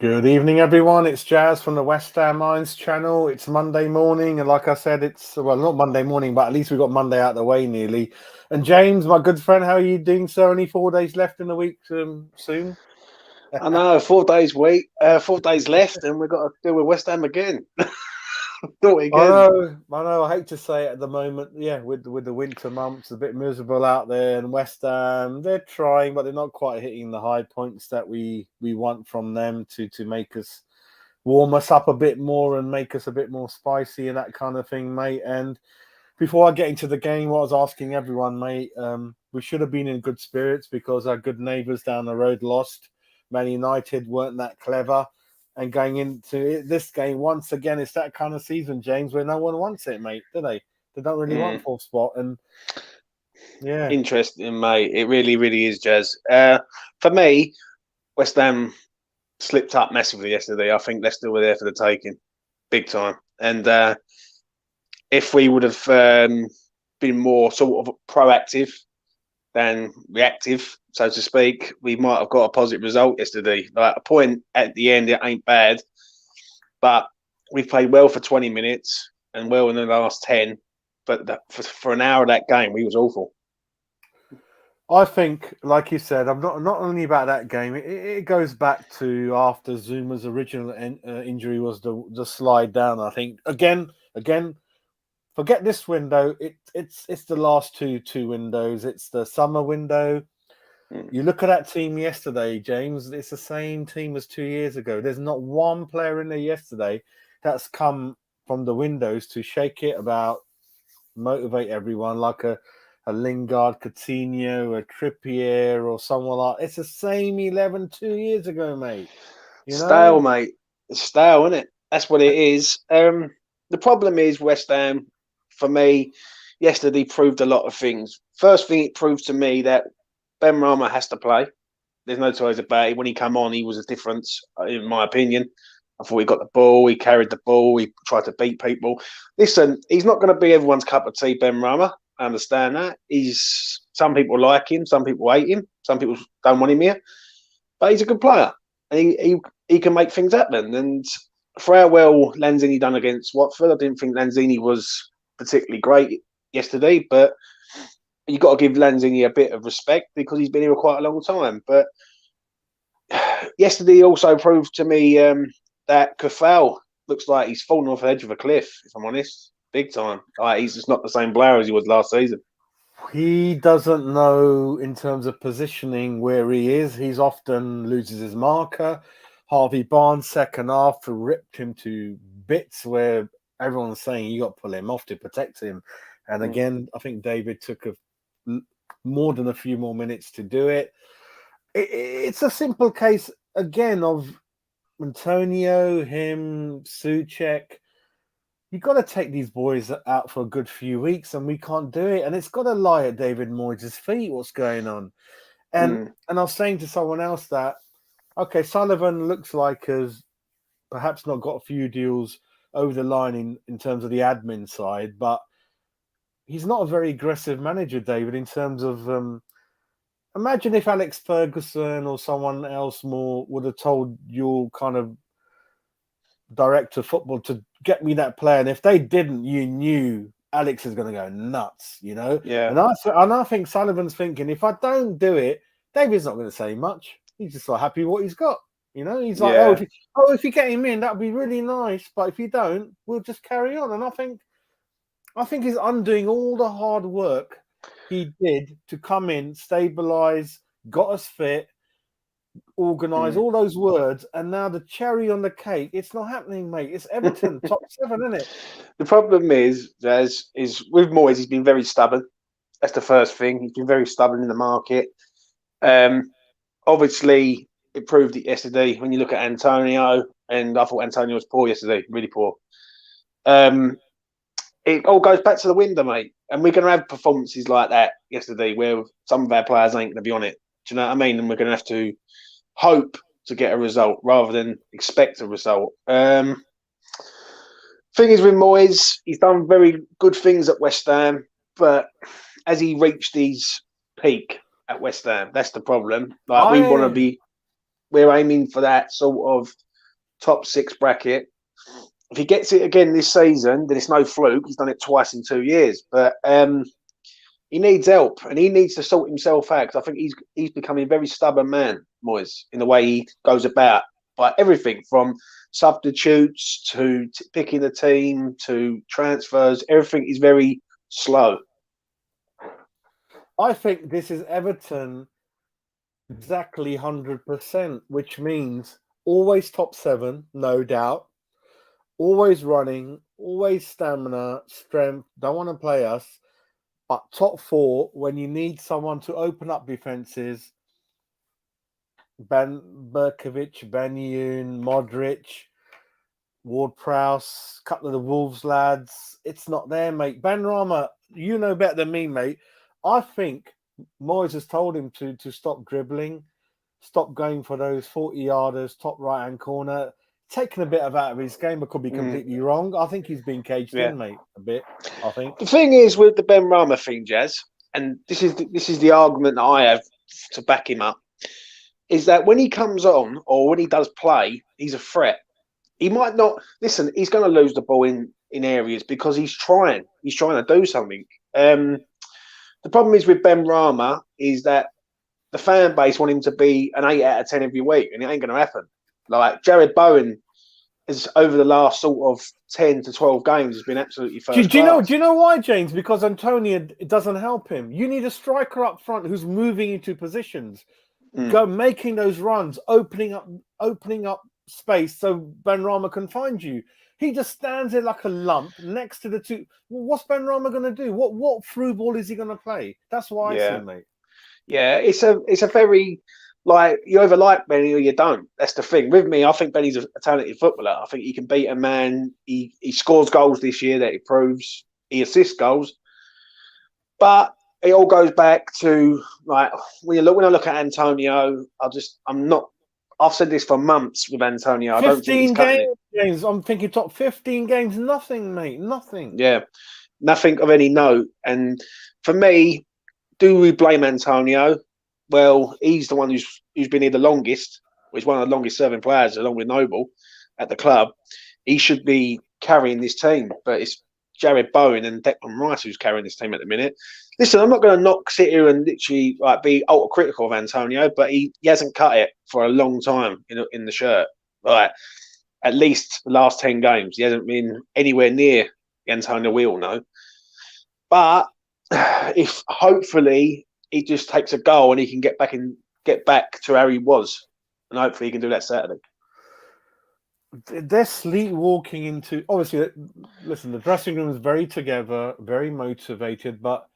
Good evening, everyone. It's Jazz from the West Ham Minds channel. It's Monday morning, and like I said, it's not Monday morning, but at least we got Monday out of the way nearly. And James, my good friend, how are you doing, sir? Only 4 days left in the week soon. I know, 4 days left, and we've got to deal with West Ham again. Do it I again. know, I know. I hate to say it at the moment, yeah, with the winter months, a bit miserable out there. And West Ham, they're trying, but they're not quite hitting the high points that we want from them to make us warm us up a bit more and make us a bit more spicy and that kind of thing, mate. And before I get into the game, what I was asking everyone, mate, we should have been in good spirits because our good neighbours down the road lost. Man United weren't that clever. And going into this game, once again, it's that kind of season, James, where no one wants it, mate, do they? They don't really want fourth spot. And yeah. Interesting, mate. It really, really is, Jazz. For me, West Ham slipped up massively yesterday. I think Leicester were there for the taking, big time. And if we would have been more sort of proactive than reactive, so to speak, we might have got a positive result yesterday. Like a point at the end, it ain't bad, but we've played well for 20 minutes and well in the last 10. But for an hour of that game, we was awful. I think, like you said, I'm not only about that game. It goes back to after Zuma's original injury was the slide down. I think again, forget this window. It's the last two windows. It's the summer window. You look at that team yesterday, James. It's the same team as 2 years ago. There's not one player in there yesterday that's come from the windows to shake it about, motivate everyone like a Lingard, Coutinho, a Trippier, or someone like. It's the same 11 2 years ago, mate. You Stale, know. mate. It's stale, isn't it? That's what it is. The problem is West Ham, for me, yesterday proved a lot of things. First thing, it proved to me that Ben Rama has to play. There's no two ways about it. When he came on, he was a difference, in my opinion. I thought he got the ball, he carried the ball, he tried to beat people. Listen, he's not going to be everyone's cup of tea, Ben Rama. I understand that. Some people like him, some people hate him, some people don't want him here, but he's a good player, and he can make things happen. And for how well Lanzini done against Watford, I didn't think Lanzini was particularly great yesterday, but you've got to give Lanzini a bit of respect because he's been here for quite a long time. But yesterday also proved to me that Kafal looks like he's fallen off the edge of a cliff, if I'm honest, big time. Like, he's just not the same player as he was last season. He doesn't know in terms of positioning where he is. He's often loses his marker. Harvey Barnes, second half, ripped him to bits where everyone's saying you got to pull him off to protect him. And again, I think David took more than a few more minutes to do it. It's a simple case, again, of Antonio, him, Suchek. You got to take these boys out for a good few weeks, and we can't do it. And it's got to lie at David Moyes' feet. What's going on? And I was saying to someone else that, okay, Sullivan looks like has perhaps not got a few deals over the line in terms of the admin side, but he's not a very aggressive manager, David, in terms of. Imagine if Alex Ferguson or someone else more would have told your kind of director of football to get me that player, and if they didn't, you knew Alex is going to go nuts, you know. Yeah. And I think Sullivan's thinking, if I don't do it, David's not going to say much. He's just like happy with what he's got, you know. He's like, Yeah. if you get him in, that'd be really nice. But if you don't, we'll just carry on. And I think he's undoing all the hard work he did to come in, stabilize, got us fit, organise, all those words, and now the cherry on the cake, it's not happening, mate. It's Everton, top 7, isn't it? The problem is with Moyes, he's been very stubborn. That's the first thing. He's been very stubborn in the market. Obviously, it proved it yesterday when you look at Antonio, and I thought Antonio was poor yesterday, really poor. It all goes back to the window, mate. And we're going to have performances like that yesterday where some of our players ain't going to be on it. Do you know what I mean? And we're going to have to hope to get a result rather than expect a result. Thing is with Moyes, he's done very good things at West Ham, but has he reached his peak at West Ham? That's the problem. Like we're aiming for that sort of top 6 bracket. If he gets it again this season, then it's no fluke. He's done it twice in 2 years. But he needs help, and he needs to sort himself out, because I think he's becoming a very stubborn man, Moyes, in the way he goes about. Like everything from substitutes to picking the team to transfers, everything is very slow. I think this is Everton exactly 100%, which means always top 7, no doubt. Always running, always stamina, strength. Don't want to play us, but top 4 when you need someone to open up defenses. Berkovic, Banyun, Modric, Ward-Prowse, a couple of the Wolves lads. It's not there, mate. Benrahma, you know better than me, mate. I think Moyes has told him to stop dribbling, stop going for those 40-yarders, top right-hand corner, taking a bit out of his game. I could be completely wrong. I think he's been caged in, mate, a bit, I think. The thing is with the Benrahma thing, Jazz, and this is the argument that I have to back him up, is that when he comes on or when he does play, he's a threat. He might not listen. He's going to lose the ball in areas because he's trying. He's trying to do something. The problem is with Benrahma is that the fan base want him to be an 8 out of 10 every week, and it ain't going to happen. Like Jared Bowen is over the last sort of 10 to 12 games has been absolutely first class. Do you know why, James? Because Antonio doesn't help him. You need a striker up front who's moving into positions, go making those runs, opening up space so Benrahma can find you. He just stands there like a lump next to the two. What's Benrahma going to do? What through ball is he going to play? That's why I see, mate. Yeah, it's a very, like, you either like Benny or you don't. That's the thing. With me, I think Benny's a talented footballer. I think he can beat a man. He scores goals this year that he proves. He assists goals. But it all goes back to, like, when I look at Antonio, I've said this for months with Antonio. I don't think he's cutting it. Games. I'm thinking top 15 games. Nothing, mate. Nothing. Yeah. Nothing of any note. And for me, do we blame Antonio? Well, he's the one who's been here the longest. He's one of the longest serving players, along with Noble, at the club. He should be carrying this team, but it's Jared Bowen and Declan Rice who's carrying this team at the minute. Listen, I'm not going to sit here and literally be ultra critical of Antonio, but he hasn't cut it for a long time in the shirt. Like, at least the last 10 games, he hasn't been anywhere near the Antonio we all know. But if hopefully he just takes a goal and he can get back to how he was, and hopefully he can do that Saturday. They're sleepwalking into, obviously, listen, the dressing room is very together, very motivated, but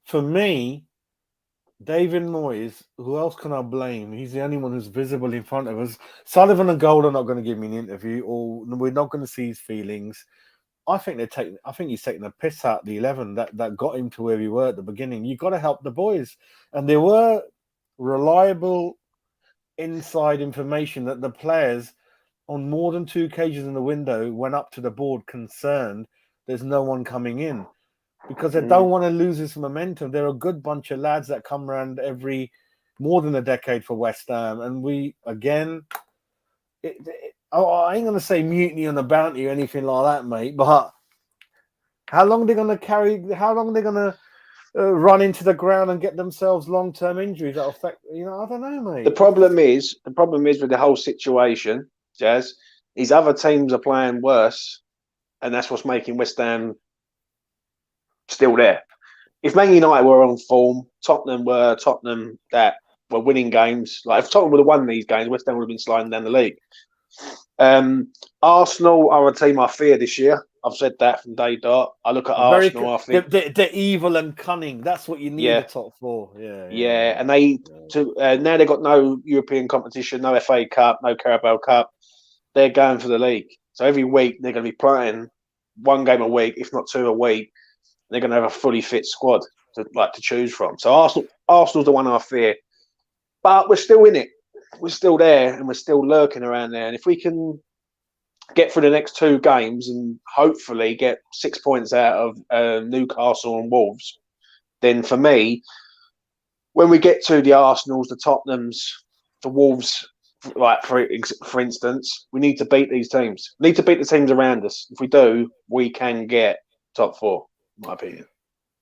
for me, David Moyes, who else can I blame? He's the only one who's visible in front of us. Sullivan and Gold are not going to give me an interview, or we're not going to see his feelings. I think he's taking a piss out the 11 that got him to where we were at the beginning. You've got to help the boys. And there were reliable inside information that the players on more than 2 occasions in the window went up to the board concerned there's no one coming in, because they don't want to lose this momentum. They're a good bunch of lads that come around every more than a decade for West Ham. And we, again, I ain't going to say mutiny on the bounty or anything like that, mate, but how long they're going to run into the ground and get themselves long-term injuries that affect, I don't know, mate. The problem is with the whole situation, Jazz, these other teams are playing worse, and that's what's making West Ham still there. If Man United were on form, Tottenham that were winning games, like if Tottenham would have won these games, West Ham would have been sliding down the league. Arsenal are a team I fear this year. I've said that from day dot. I look at Arsenal, I think they're evil and cunning. That's what you need. The top 4. Yeah. And now they've got no European competition, no FA Cup, no Carabao Cup. They're going for the league. So every week they're going to be playing 1 game a week, if not 2 a week. They're going to have a fully fit squad to choose from. So Arsenal's the one I fear. But we're still in it. We're still there, and we're still lurking around there. And if we can get through the next 2 games and hopefully get 6 points out of Newcastle and Wolves, then for me, when we get to the Arsenals, the Tottenhams, the Wolves, Like for instance, we need to beat these teams. We need to beat the teams around us. If we do, we can get top four. In my opinion.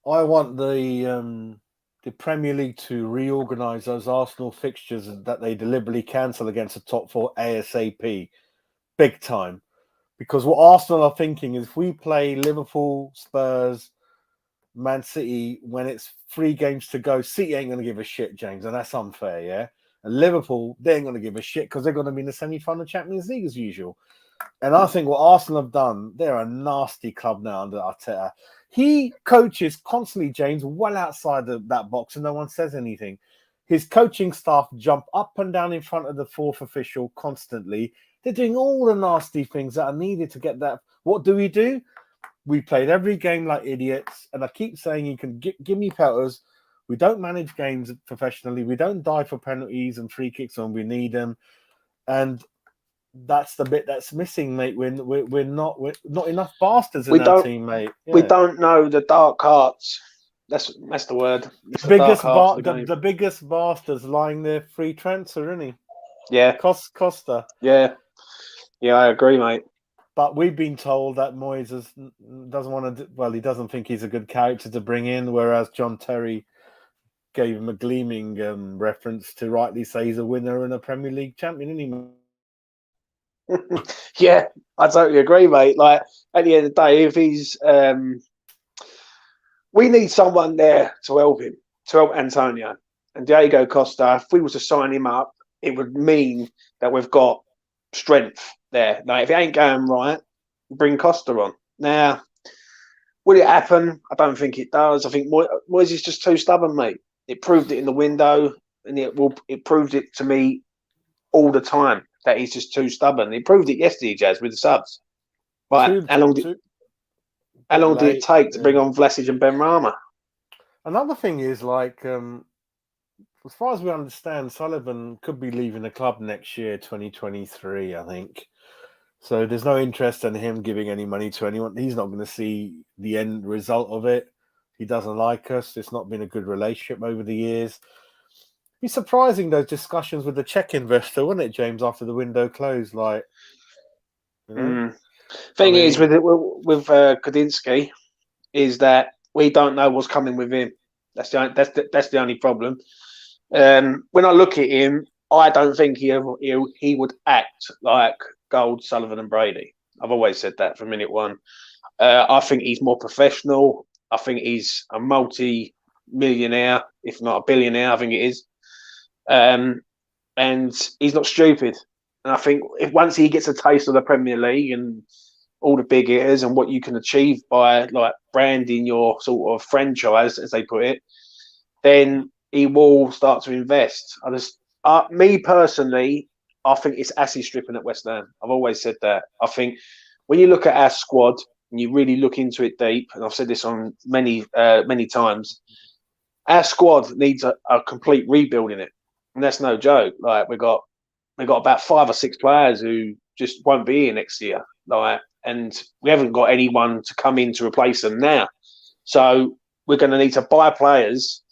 I want the Premier League to reorganise those Arsenal fixtures that they deliberately cancel against the top four ASAP, big time. Because what Arsenal are thinking is if we play Liverpool, Spurs, Man City when it's 3 games to go, City ain't going to give a shit, James, and that's unfair, yeah? And Liverpool, they ain't going to give a shit because they're going to be in the semi-final Champions League as usual. And I think what Arsenal have done, they're a nasty club now under Arteta. He coaches constantly, James, well outside that box and no one says anything. His coaching staff jump up and down in front of the fourth official constantly. They're doing all the nasty things that are needed to get that. What do? We played every game like idiots, and I keep saying you can give me pelters. We don't manage games professionally. We don't dive for penalties and free kicks when we need them, and that's the bit that's missing, mate. We're not enough bastards in our team, mate. Yeah. We don't know the dark arts. That's the word. It's the biggest bastards lying there free transfer, isn't he? Yeah, Costa. Yeah, I agree, mate. But we've been told that Moyes doesn't want to. Well, he doesn't think he's a good character to bring in. Whereas John Terry gave him a gleaming reference to rightly say he's a winner and a Premier League champion, isn't he? Yeah, I totally agree, mate. Like at the end of the day, if he's, we need someone there to help him, to help Antonio and Diego Costa. If we were to sign him up, it would mean that we've got strength there. Like if it ain't going right, bring Costa on. Now, will it happen? I don't think it does. I think Moyes is just too stubborn, mate. It proved it in the window, and it proved it to me all the time that he's just too stubborn. He proved it yesterday, Jazz, with the subs. Right? How long did it take to bring on Vlasic and Benrahma? Another thing is like. As far as we understand, Sullivan could be leaving the club next year, 2023, I think. So there's no interest in him giving any money to anyone. He's not going to see the end result of it. He doesn't like us. It's not been a good relationship over the years. It'd be surprising, those discussions with the Czech investor, wouldn't it, James, after the window closed? Like, you know? Thing is, with Kudinski, is that we don't know what's coming with him. That's the only problem. When I look at him, I don't think he would act like Gold, Sullivan, and Brady. I've always said that from minute one. I think he's more professional. I think he's a multi-millionaire, if not a billionaire. I think it is, and he's not stupid. And I think if once he gets a taste of the Premier League and all the big hitters and what you can achieve by like branding your sort of franchise, as they put it, then he will start to invest. Me personally, I think it's asset stripping at West Ham. I've always said that. I think when you look at our squad and you really look into it deep, and I've said this on many times, our squad needs a complete rebuild in it, and that's no joke. Like we got about 5 or 6 players who just won't be here next year, like, and we haven't got anyone to come in to replace them now. So we're going to need to buy players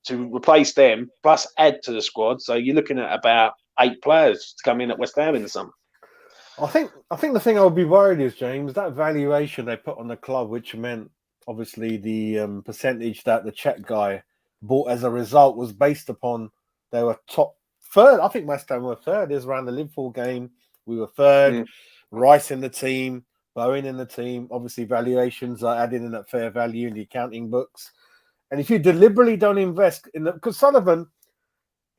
to replace them, plus add to the squad. So you're looking at about 8 players to come in at West Ham in the summer. I think the thing I would be worried is, James, that valuation they put on the club, which meant obviously the percentage that the Czech guy bought as a result was based upon they were top third. I think West Ham were third. It was around the Liverpool game. We were third. Rice in the team, Bowen in the team. Obviously, valuations are added in at fair value in the accounting books. And if you deliberately don't invest in because Sullivan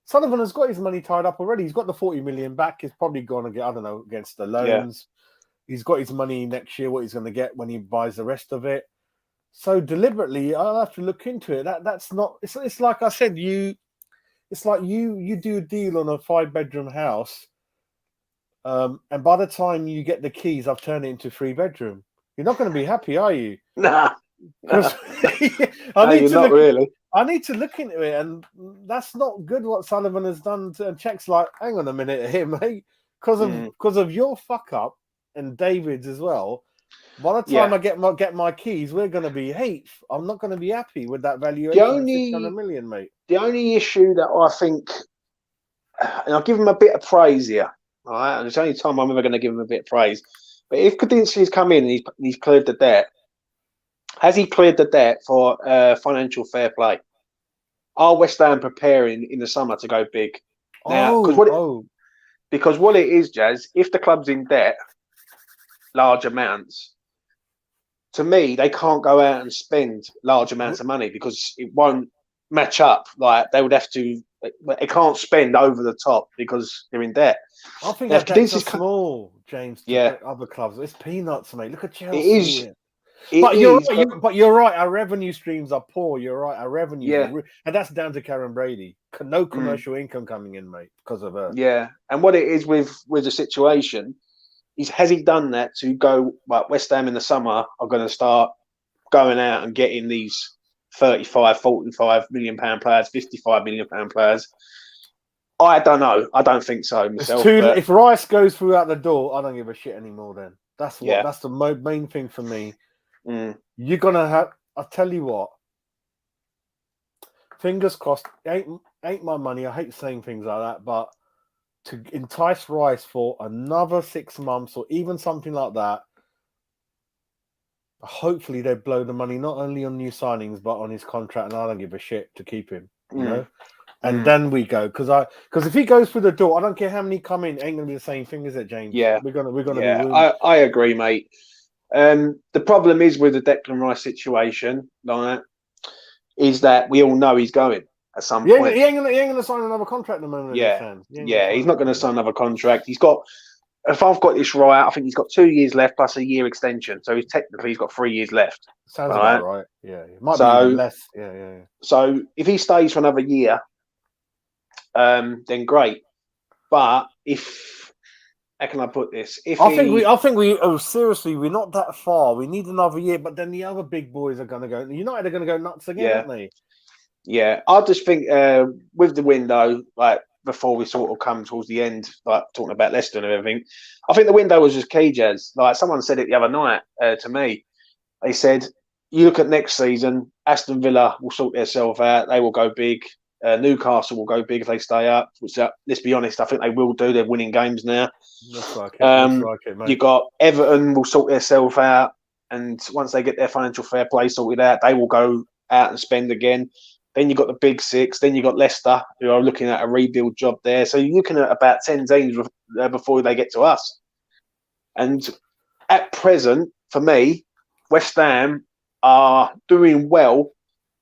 has got his money tied up already. He's got the 40 million back. He's probably going to get, I don't know, against the loans. Yeah. He's got his money next year, what he's going to get when he buys the rest of it. So deliberately, I'll have to look into it. That's not. It's like I said. It's like you do a deal on a 5-bedroom house, and by the time you get the keys, I've turned it into 3-bedroom. You're not going to be happy, are you? Nah. I need to look into it, and that's not good what Sullivan has done. And Czech's like, hang on a minute here, mate, because of your fuck up and David's as well. By the time I get my keys, we're going to be eighth. I'm not going to be happy with that valuation of 600 million, mate. The only issue that I think and I'll give him a bit of praise here. All right, and it's the only time I'm ever going to give him a bit of praise. But if Kudinski's come in and he's cleared the debt, has he cleared the debt for financial fair play? Are West Ham preparing in the summer to go big? Now, because what it is, Jazz, if the club's in debt, large amounts, to me, they can't go out and spend large amounts of money because it won't match up. Like they would have to, they can't spend over the top because they're in debt. I think that debt's small, James. To other clubs, it's peanuts, mate. Look at Chelsea. But you're right. Our revenue streams are poor. You're right. Our revenue, and that's down to Karen Brady. No commercial income coming in, mate, because of her. Yeah, and what it is with the situation is, has he done that to go? Like West Ham in the summer are going to start going out and getting these 35, 45 million pound players, 55 million pound players. I don't know. I don't think so myself. If Rice goes through out the door, I don't give a shit anymore. Then that's the main thing for me. You're gonna have. I'll tell you what. Fingers crossed. Ain't my money. I hate saying things like that, but to entice Rice for another 6 months or even something like that, hopefully they blow the money not only on new signings but on his contract, and I don't give a shit to keep him. You know. And then we go because if he goes through the door, I don't care how many come in. Ain't gonna be the same thing, is it, James? Yeah, we're gonna be. I agree, mate. The problem is with the Declan Rice situation, like, is that we all know he's going at some point. He ain't gonna sign another contract at the moment. He's not going to sign another contract. He's got, if I've got this right, I think he's got 2 years left plus a year extension. So he's got 3 years left. Sounds about right. Yeah, it might be even less. Yeah. So if he stays for another year, then great. But how can I put this? I think we seriously, we're not that far. We need another year, but then the other big boys are going to go. United are going to go nuts again, aren't they? Yeah, I just think with the window, like before we sort of come towards the end, like talking about Leicester and everything, I think the window was just key, Jazz. Like someone said it the other night to me. They said, you look at next season, Aston Villa will sort themselves out. They will go big. Newcastle will go big if they stay up. Which, let's be honest, I think they will do. They're winning games now. Looks like it, mate. You got Everton will sort themselves out, and once they get their financial fair play sorted out, they will go out and spend again. Then you got the big six. Then you got Leicester, who are looking at a rebuild job there. So you're looking at about 10 teams before they get to us. And at present, for me, West Ham are doing well,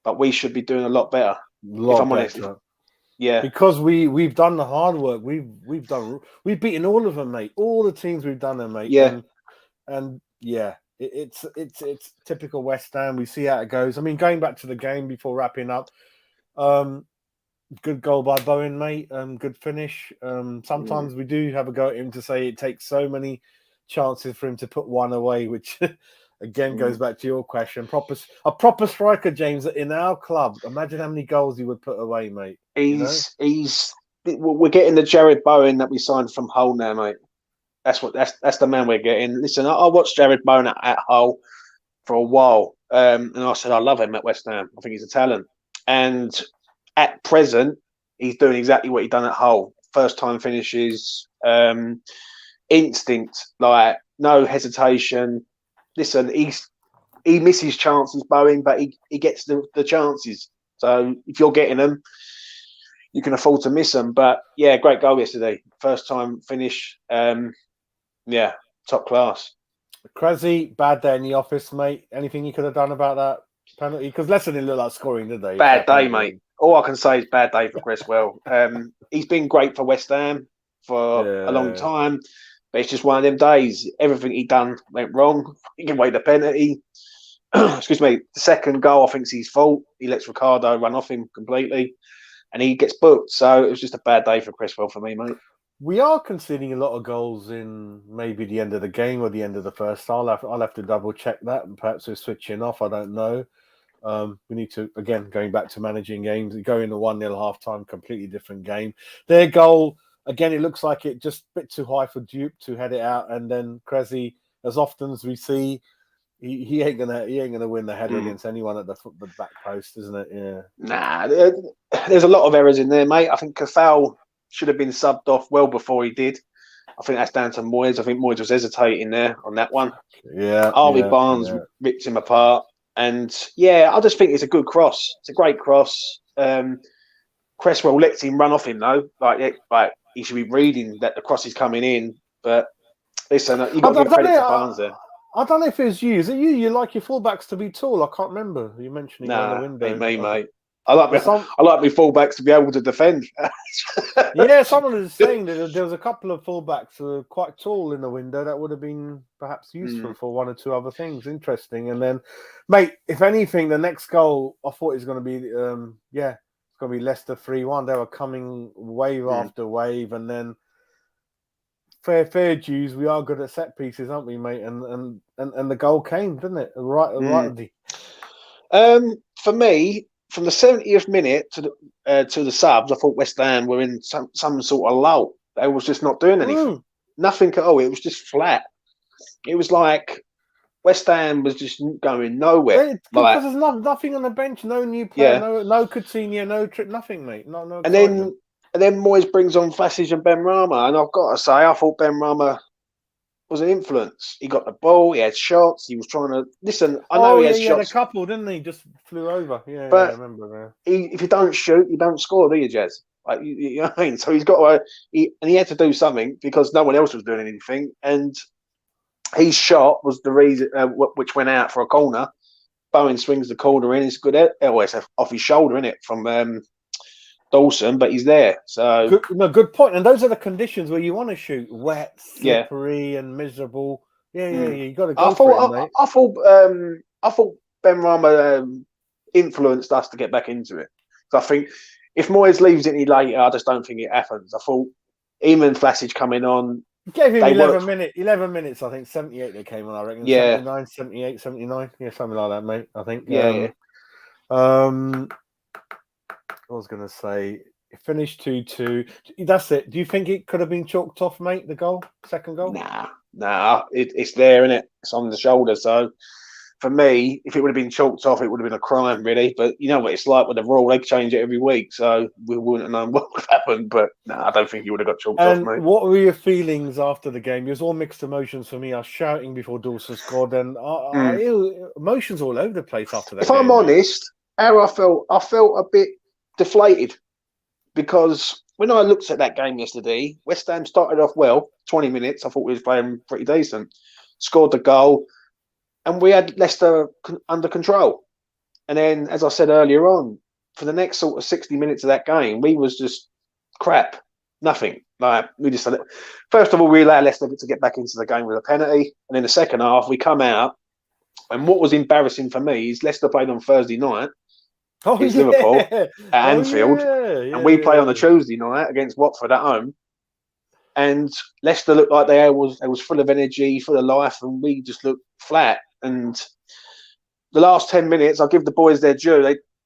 but we should be doing a lot better. If I'm honest. Yeah, because we've done the hard work. We've beaten all of them, mate. All the teams we've done them, mate. Yeah, and it's typical West Ham. We see how it goes. I mean, going back to the game before wrapping up, good goal by Bowen, mate. Good finish. Sometimes we do have a go at him to say it takes so many chances for him to put one away, which again goes back to your question. A proper striker, James, in our club. Imagine how many goals he would put away, mate. We're getting the Jared Bowen that we signed from Hull now, mate. That's the man we're getting. Listen, I watched Jared Bowen at Hull for a while, and I said I love him at West Ham. I think he's a talent, and at present he's doing exactly what he done at Hull. First time finishes, instinct, like no hesitation. Listen, he misses chances, Bowen, but he gets the chances. So if you're getting them, you can afford to miss them. But yeah, great goal yesterday. First time finish. Top class. Crazy, bad day in the office, mate. Anything you could have done about that penalty? Because Leicester didn't look like scoring, did they? Bad day, mate. All I can say is bad day for Cresswell. He's been great for West Ham for a long time. But it's just one of them days. Everything he done went wrong. He gave away the penalty. Excuse me. The second goal, I think, is his fault. He lets Ricardo run off him completely, and he gets booked. So it was just a bad day for Cresswell for me, mate. We are conceding a lot of goals in maybe the end of the game or the end of the first. I'll have to double check that, and perhaps we're switching off. I don't know. We need to, again, going back to managing games, go in the 1-0 half time, completely different game. Their goal. Again, it looks like it just a bit too high for Duke to head it out, and then Cressy, as often as we see, he ain't gonna win the header against anyone at the back post, isn't it? Yeah. Nah, there's a lot of errors in there, mate. I think Cathal should have been subbed off well before he did. I think that's down to Moyes. I think Moyes was hesitating there on that one. Yeah, Harvey yeah, Barnes yeah. ripped him apart. And yeah, I just think it's a good cross. It's a great cross. Cresswell lets him run off him though. Like he should be reading that the cross is coming in. But listen, you got to give credit to Barnes there. I don't know if it's you. Is it you? You like your fullbacks to be tall? I can't remember you mentioning on the Nah, window. ain't me, mate. I like my fullbacks to be able to defend. Yeah, someone was saying that there was a couple of fullbacks who were quite tall in the window that would have been perhaps useful for one or two other things. Interesting. And then, mate, if anything, the next goal I thought it was going to be, it's going to be Leicester 3-1. They were coming wave after wave, and then fair dues. We are good at set pieces, aren't we, mate? And the goal came, didn't it? Right. For me, from the 70th minute to the subs, I thought West Ham were in some sort of lull. They was just not doing anything. Nothing at all. It was just flat. It was like West Ham was just going nowhere. Because there's nothing on the bench. No new player. No Coutinho. No trick. Nothing, mate. No. And then Moyes brings on Vlasic and Ben Rama, and I've got to say, I thought Ben Rama was an influence. He got the ball, he had shots, he was trying to listen. I know he had shots. He had a couple, didn't he? Just flew over. Yeah, but I remember. If you don't shoot, you don't score, do you, Jez? Like you know what I mean? So he's got to. He had to do something because no one else was doing anything, and his shot was the reason which went out for a corner. Bowen swings the corner in. It's good. It's off his shoulder, isn't it? From Dawson, but he's there. So good point. And those are the conditions where you want to shoot: wet, slippery, and miserable. Yeah. You got to go for it, mate. I thought Ben Rama influenced us to get back into it. So I think if Moyes leaves it any later, I just don't think it happens. I thought even Vlasic coming on. Gave him 11 minutes, I think. 78 they came on, I reckon. Yeah. 79, 78, 79. Yeah, something like that, mate, I think. Yeah. I was going to say, it finished 2-2. That's it. Do you think it could have been chalked off, mate, the goal? Second goal? Nah. It's there, isn't it? It's on the shoulder. So, for me, if it would have been chalked off, it would have been a crime, really. But you know what it's like with the rule. They change it every week. So, we wouldn't have known what would have happened. But, I don't think he would have got chalked off, mate. What were your feelings after the game? It was all mixed emotions for me. I was shouting before Dawson scored. And emotions all over the place after that If I'm honest, how I felt a bit deflated because when I looked at that game yesterday, West Ham started off well, 20 minutes. I thought we was playing pretty decent. Scored the goal, and we had Leicester under control. And then, as I said earlier on, for the next sort of 60 minutes of that game, we was just crap, nothing. Like we just first of all, we allowed Leicester to get back into the game with a penalty, and in the second half, we come out. And what was embarrassing for me is Leicester played on Thursday night. Against Liverpool at Anfield, and we play on the Tuesday night against Watford at home. And Leicester looked like they was full of energy, full of life, and we just looked flat. And the last 10 minutes, I'll give the boys their due.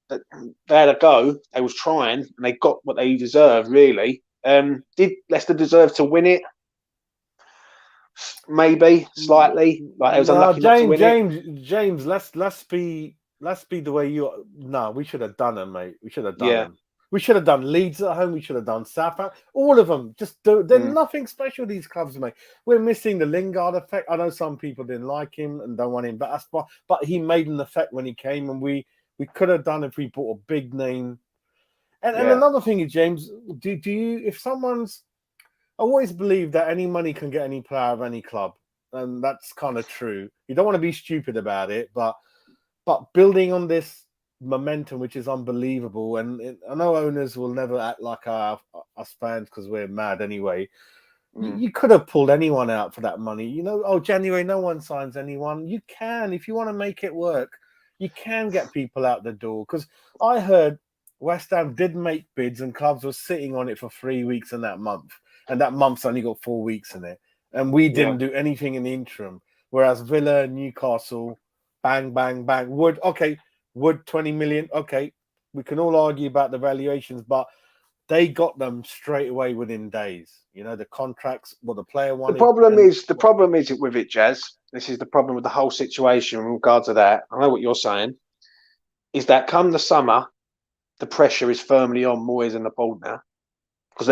They had a go. They was trying, and they got what they deserved. Really, did Leicester deserve to win it? Maybe slightly. Like it was unlucky not to win it. James, let's be the way you. No, we should have done them, mate. We should have done them. We should have done Leeds at home. We should have done Southampton. All of them. They're nothing special, these clubs, mate. We're missing the Lingard effect. I know some people didn't like him and don't want him, but he made an effect when he came, and we could have done if we bought a big name. And another thing is, James, do you, if someone's, I always believe that any money can get any player of any club, and that's kind of true. You don't want to be stupid about it, but building on this momentum, which is unbelievable, and I know owners will never act like us fans because we're mad anyway. You could have pulled anyone out for that money. You know, January, no one signs anyone. You can, if you want to make it work, you can get people out the door. Because I heard West Ham did make bids and clubs were sitting on it for 3 weeks in that month. And that month's only got 4 weeks in it. And we didn't do anything in the interim. Whereas Villa, Newcastle, bang, bang, bang. Wood 20 million. Okay, we can all argue about the valuations, but they got them straight away within days. You know, the contracts, what the player wanted. The problem is with it, Jazz. This is the problem with the whole situation in regard to that. I know what you're saying. Is that come the summer, the pressure is firmly on Moyes and the board now because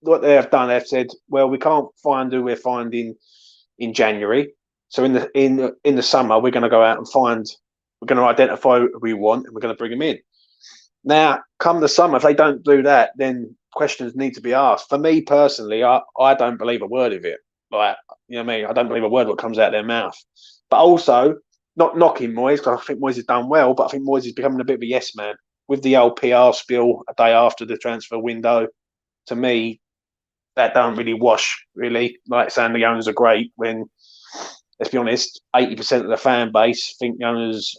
what they have done, they've said, well, we can't find who we're finding in January, so in the summer we're going to go out and we're going to identify who we want, and we're going to bring them in. Now, come the summer, if they don't do that, then questions need to be asked. For me personally, I don't believe a word of it. Like, you know what I mean? I don't believe a word what comes out of their mouth. But also, not knocking Moyes, because I think Moyes has done well, but I think Moyes is becoming a bit of a yes man. With the old PR spill a day after the transfer window, to me, that don't really wash, really. Like saying the owners are great when, let's be honest, 80% of the fan base think the owners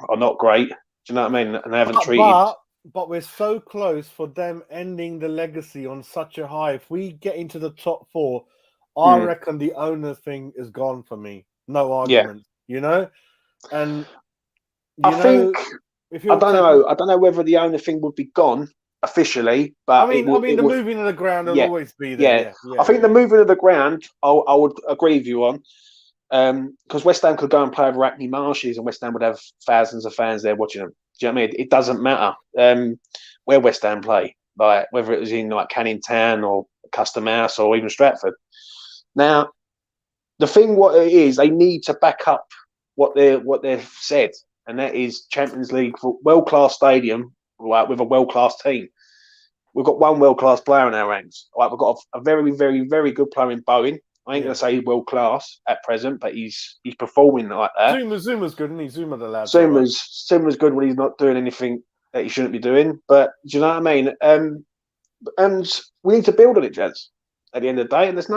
are not great. Do you know what I mean? And they haven't treated. But we're so close for them ending the legacy on such a high. If we get into the top 4, I reckon the owner thing is gone for me. No argument, you know? And, I think, if I don't know whether the owner thing would be gone officially, but the moving of the ground will always be there. I think the moving of the ground, I would agree with you on. Because West Ham could go and play over Hackney Marshes, and West Ham would have thousands of fans there watching them. Do you know what I mean? It doesn't matter where West Ham play, like whether it was in like Canning Town or Custom House or even Stratford. Now, the thing what it is, they need to back up what they've said, and that is Champions League for world-class stadium, right, with a world-class team. We've got one world-class player in our ranks. Right, we've got a very, very, very good player in Bowen. I ain't going to say he's world class at present, but he's performing like that. Zuma's good, isn't he? Zuma the lad. Zuma's good when he's not doing anything that he shouldn't be doing. But do you know what I mean? And we need to build on it, Jazz. At the end of the day, and it's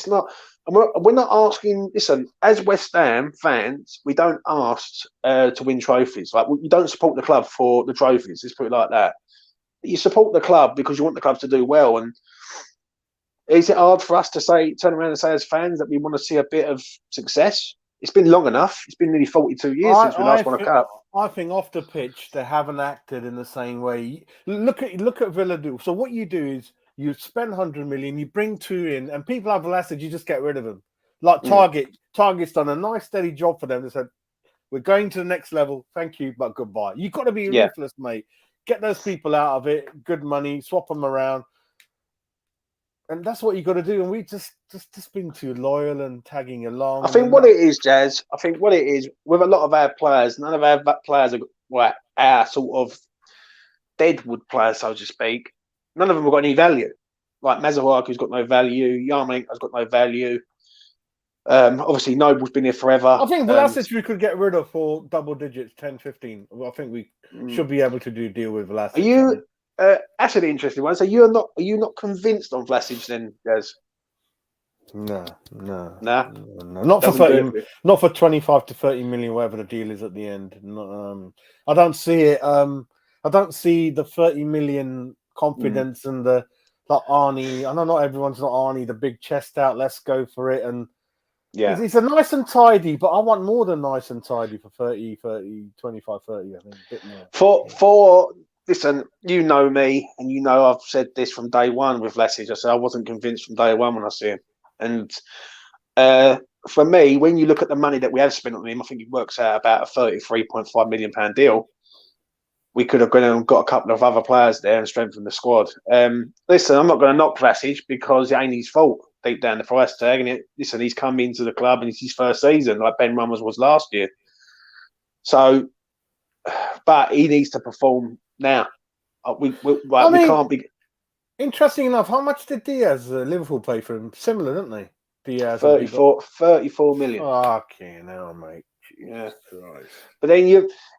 not. We're not asking. Listen, as West Ham fans, we don't ask to win trophies. Like, you don't support the club for the trophies. Let's put it like that. You support the club because you want the club to do well. And is it hard for us to turn around and say as fans that we want to see a bit of success? It's been long enough. It's been nearly 42 years since we last won a cup. I think off the pitch they haven't acted in the same way. Look at Villa do. So what you do is you spend 100 million, you bring 2 in, and people have lasted, you just get rid of them. Like Target's done a nice steady job for them. They said, we're going to the next level. Thank you, but goodbye. You've got to be ruthless, mate. Get those people out of it. Good money, swap them around. And that's what you got to do. And we just been too loyal and tagging along. I think what it is, Jazz, with a lot of our players, none of our players are our sort of deadwood players, so to speak. None of them have got any value. Like Mazawaku's got no value. Yarmolenko's got no value. Obviously, Noble's been here forever. I think Vlasic we could get rid of for double digits, 10, 15. I think we should be able to deal with Vlasic. Are you... that's an interesting one. So are you not convinced on Vlasic then, Jazz? No. Not for 30. Not for 25 to 30 million, whatever the deal is at the end. I don't see it. I don't see the 30 million confidence and the like Arnie. I know not everyone's not Arnie. The big chest out. Let's go for it. And it's a nice and tidy, but I want more than nice and tidy for 30, 25, 30. I think a bit more. For listen, you know me, and you know I've said this from day one with Vlasic. I said I wasn't convinced from day one when I see him. And for me, when you look at the money that we have spent on him, I think it works out about a £33.5 million deal. We could have gone and got a couple of other players there and strengthened the squad. Listen, I'm not going to knock Vlasic because it ain't his fault deep down the price tag. And he's come into the club and it's his first season, like Ben Rummers was last year. So, but he needs to perform now. We can't be. Interesting enough, how much did Diaz Liverpool pay for him? Similar, didn't they? Diaz 34 million. Okay, now, mate. Yeah. Christ. But then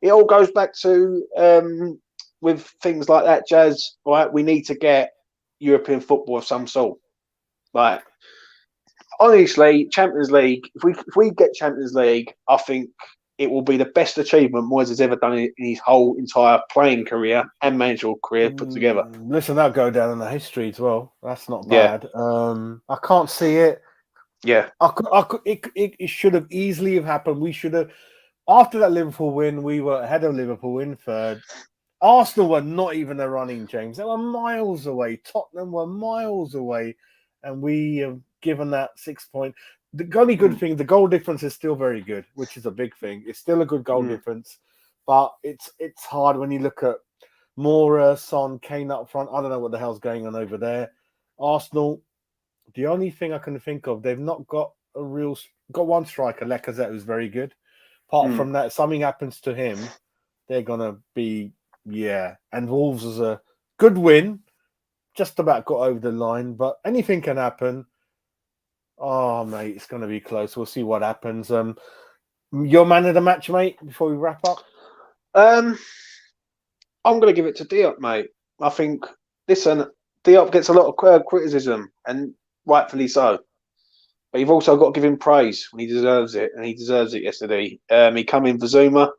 it all goes back to with things like that, Jazz. Right, we need to get European football of some sort. Like, honestly, Champions League. If we get Champions League, I think it will be the best achievement Moyes has ever done in his whole entire playing career and managerial career put together. Listen, that'll go down in the history as well. That's not bad. I can't see it. Yeah, it should have easily have happened. We should have, after that Liverpool win, we were ahead of Liverpool in third. Arsenal were not even a running, James. They were miles away. Tottenham were miles away, and we have given that 6 point. The only good thing, the goal difference is still very good, which is a big thing. It's still a good goal difference, but it's hard when you look at Moura, Son, Kane up front. I don't know what the hell's going on over there. Arsenal, the only thing I can think of, they've not got got one striker, Lacazette, who's very good. Apart from that, something happens to him, they're gonna be And Wolves is a good win, just about got over the line, but anything can happen. Oh mate, it's gonna be close. We'll see what happens. Your man of the match, mate. Before we wrap up, I'm gonna give it to Diop, mate. I think Diop gets a lot of criticism, and rightfully so. But you've also got to give him praise when he deserves it, and he deserves it yesterday. He come in for Zuma.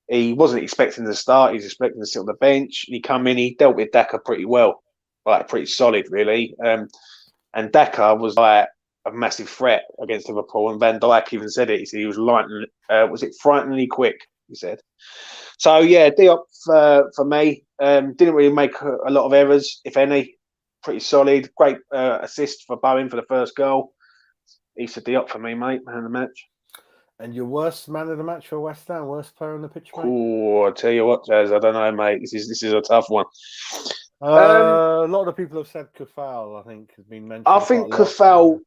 He wasn't expecting to start. He was expecting to sit on the bench. He come in. He dealt with Daka pretty well, like pretty solid, really. And Daka was like a massive threat against Liverpool. And Van Dijk even said it. He said he was frighteningly quick? He said. So yeah, Diop for me didn't really make a lot of errors, if any. Pretty solid. Great assist for Bowen for the first goal. He's a Diop for me, mate. Man of the match. And your worst man of the match for West Ham, worst player on the pitch, mate? Oh, I tell you what, Jazz, I don't know, mate. This is a tough one. A lot of people have said Kufal, I think, has been mentioned. I think Kufal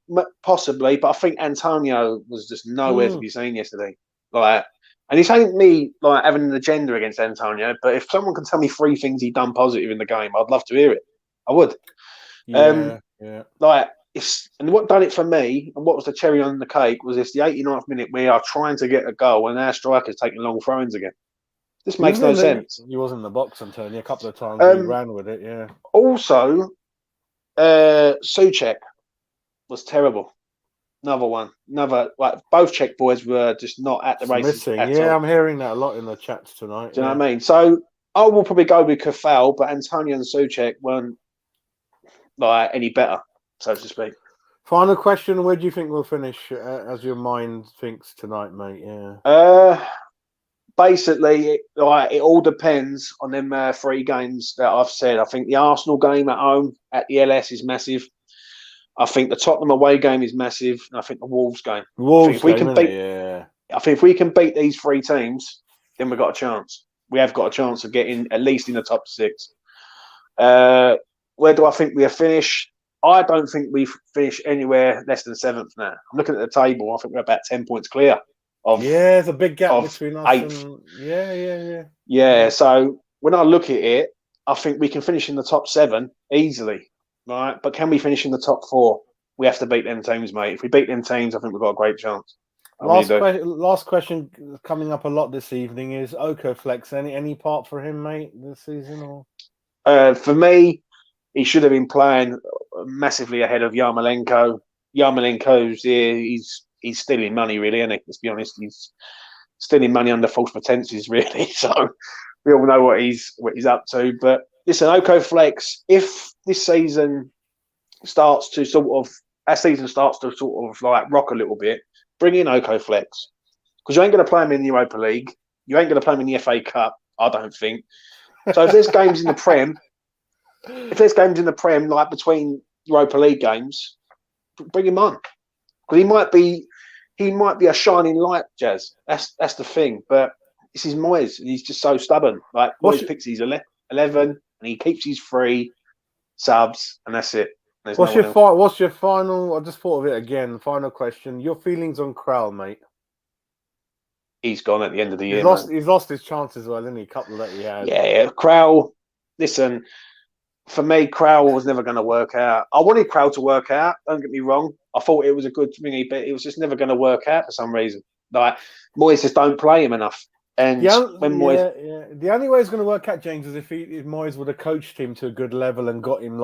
possibly, but I think Antonio was just nowhere to be seen yesterday. And this ain't me having an agenda against Antonio, but if someone can tell me 3 things he done positive in the game, I'd love to hear it. I would. Yeah. And what done it for me, and what was the cherry on the cake, was this the 89th minute we are trying to get a goal and our striker's taking long throw-ins again. This makes no sense. He was in the box, Antonio, a couple of times. He ran with it, yeah. Also, Souček was terrible. Another one. Both Czech boys were just not at the races. Missing. Yeah, I'm hearing that a lot in the chats tonight. Do you know what I mean? So I will probably go with Kufal, but Antonio and Souček weren't any better, so to speak. Final question: where do you think we'll finish, as your mind thinks tonight, mate? Yeah. Basically, it all depends on them 3 games that I've said. I think the Arsenal game at home at the LS is massive. I think the Tottenham away game is massive, and I think the Wolves game. I think if we can beat these 3 teams, then we've got a chance. We have got a chance of getting at least in the top 6. Where do I think we'll finish? I don't think we finish anywhere less than 7th now. I'm looking at the table. I think we're about 10 points clear. There's a big gap between us 8th. Yeah. So when I look at it, I think we can finish in the top 7 easily, right? But can we finish in the top 4? We have to beat them teams, mate. If we beat them teams, I think we've got a great chance. Last question coming up a lot this evening is Okoflex. Any part for him, mate, this season? Or for me, he should have been playing massively ahead of Yarmolenko. Yarmolenko's here. He's stealing money, really, isn't he? Let's be honest. He's stealing money under false pretenses, really. So we all know what he's up to. But listen, Okoflex, if this season starts to sort of rock a little bit, bring in Okoflex. Because you ain't going to play him in the Europa League. You ain't going to play him in the FA Cup, I don't think. So if there's games in the Prem, like between Europa League games, bring him on. Because he might be a shining light, Jazz. That's the thing. But this is Moyes, and he's just so stubborn. Moyes picks his 11, and he keeps his 3 subs, and that's it. What's your final? I just thought of it again. Final question: your feelings on Kral, mate? He's gone at the end of the year. He's lost his chances, well, didn't he? A couple that he had. Yeah. Kral. Listen, for me, Kral was never going to work out. I wanted Kral to work out. Don't get me wrong. I thought it was a good thingy, but it was just never going to work out for some reason. Moyes just don't play him enough. And Moyes, the only way it's going to work out, James, is if Moyes would have coached him to a good level and got him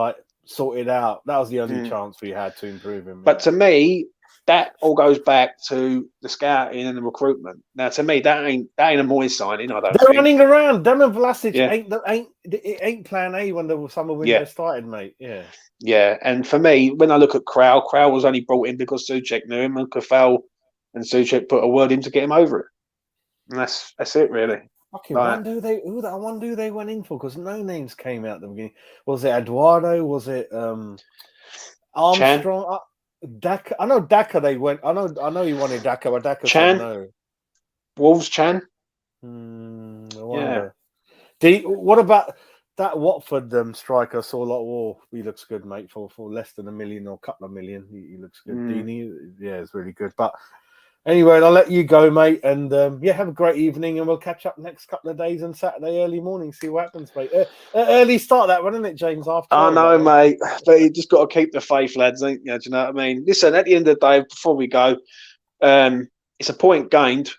sorted out. That was the only chance we had to improve him. But to me, that all goes back to the scouting and the recruitment. Now, to me, that ain't a Moyes signing. I don't. They're running around. Them and Vlasic ain't plan A when the summer window started, mate. Yeah. Yeah, and for me, when I look at Kral was only brought in because Souček knew him, and Kufal and Souček put a word in to get him over it. And that's it, really. Okay, I wonder who they went in for, because no names came out at the beginning. Was it Eduardo? Was it Armstrong? Daka. I know Daka. They went. I know he wanted Daka, but Daka said no. Wolves Chan. I wonder. What about that Watford striker I saw a lot. Oh, he looks good, mate. For less than $1 million or a couple of million, he looks good. Dini, yeah, it's really good. But anyway, I'll let you go, mate. And yeah, have a great evening, and we'll catch up next couple of days on Saturday early morning. See what happens, mate. Early start that one, isn't it, James? Half 12. I know, mate, but you just got to keep the faith, lads. Ain't you? Do you know what I mean? Listen, at the end of the day, before we go, it's a point gained,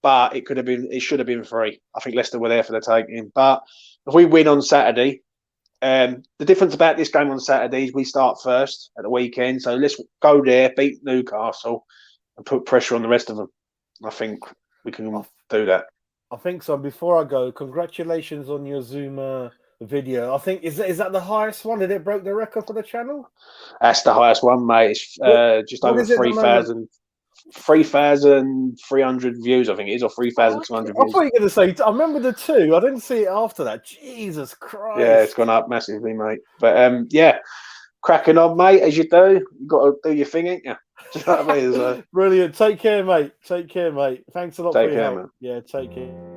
but it should have been free. I think Leicester were there for the taking. But if we win on Saturday, the difference about this game on Saturday is we start first at the weekend. So let's go there, beat Newcastle, and put pressure on the rest of them. I think we can do that. I think so. Before I go, congratulations on your Zoom video. I think is that the highest one? Did it break the record for the channel? That's the highest one, mate. It's just over 3,300 views, I think it is, or 3,200 I views. thought you were going to say, I remember the 2. I didn't see it after that. Jesus Christ. Yeah, it's gone up massively, mate. But yeah, cracking on, mate, as you do. You've got to do your thing, ain't you? Do you know what I mean? Brilliant. Take care, mate. Thanks a lot for your help. Man. Yeah, take care.